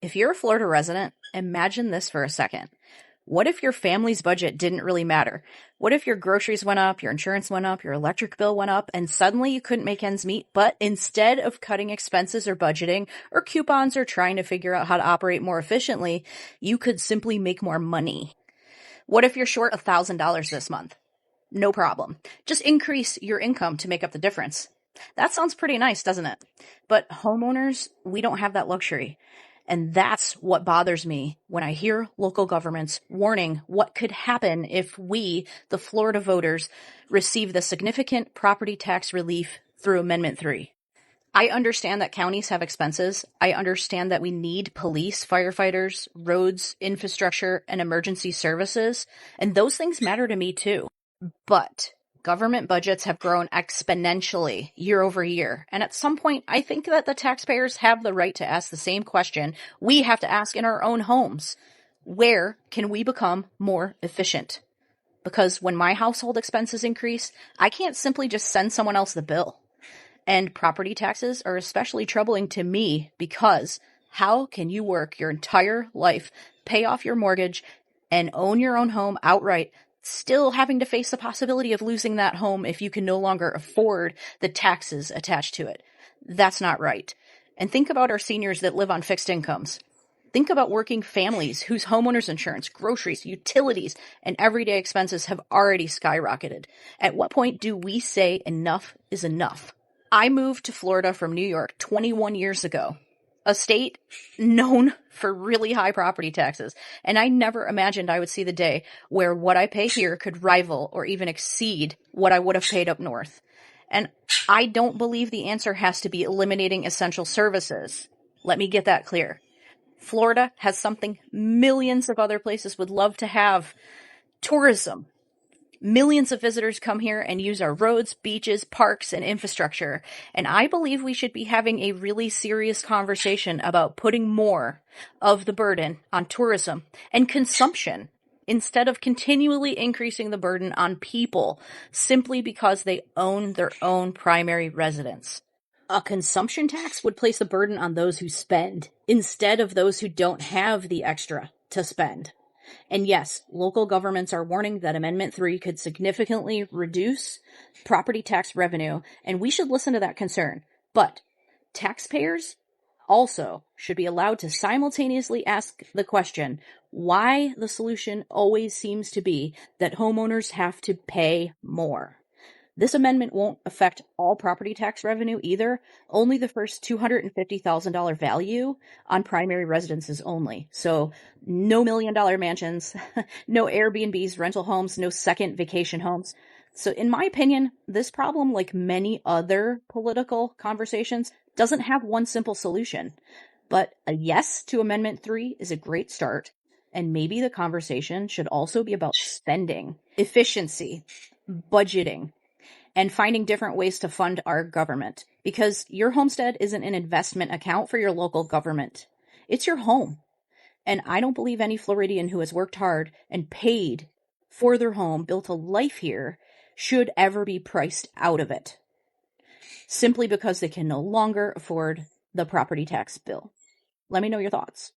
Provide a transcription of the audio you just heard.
If you're a Florida resident, imagine this for a second. What if your family's budget didn't really matter? What if your groceries went up, your insurance went up, your electric bill went up, and suddenly you couldn't make ends meet? But instead of cutting expenses or budgeting or coupons or trying to figure out how to operate more efficiently, you could simply make more money. What if you're short $1,000 this month? No problem. Just increase your income to make up the difference. That sounds pretty nice, doesn't it? But homeowners, we don't have that luxury. And that's what bothers me when I hear local governments warning what could happen if we, the Florida voters, receive the significant property tax relief through Amendment 3. I understand that counties have expenses. I understand that we need police, firefighters, roads, infrastructure, and emergency services. And those things matter to me too. But government budgets have grown exponentially year over year. And at some point, I think that the taxpayers have the right to ask the same question we have to ask in our own homes. Where can we become more efficient? Because when my household expenses increase, I can't simply just send someone else the bill. And property taxes are especially troubling to me because how can you work your entire life, pay off your mortgage, and own your own home outright, still having to face the possibility of losing that home if you can no longer afford the taxes attached to it? That's not right. And think about our seniors that live on fixed incomes. Think about working families whose homeowners insurance, groceries, utilities, and everyday expenses have already skyrocketed. At what point do we say enough is enough? I moved to Florida from New York 21 years ago, a state known for really high property taxes, and I never imagined I would see the day where what I pay here could rival or even exceed what I would have paid up north. And I don't believe the answer has to be eliminating essential services. Let me get that clear. Florida has something millions of other places would love to have: tourism. Millions of visitors come here and use our roads, beaches, parks, and infrastructure. And I believe we should be having a really serious conversation about putting more of the burden on tourism and consumption instead of continually increasing the burden on people simply because they own their own primary residence. A consumption tax would place the burden on those who spend instead of those who don't have the extra to spend. And yes, local governments are warning that Amendment 3 could significantly reduce property tax revenue, and we should listen to that concern. But taxpayers also should be allowed to simultaneously ask the question why the solution always seems to be that homeowners have to pay more. This amendment won't affect all property tax revenue either, only the first $250,000 value on primary residences only. So no $1 million mansions, no Airbnbs, rental homes, no second vacation homes. So in my opinion, this problem, like many other political conversations, doesn't have one simple solution. But a yes to Amendment 3 is a great start. And maybe the conversation should also be about spending, efficiency, budgeting, and finding different ways to fund our government. Because your homestead isn't an investment account for your local government. It's your home. And I don't believe any Floridian who has worked hard and paid for their home, built a life here, should ever be priced out of it simply because they can no longer afford the property tax bill. Let me know your thoughts.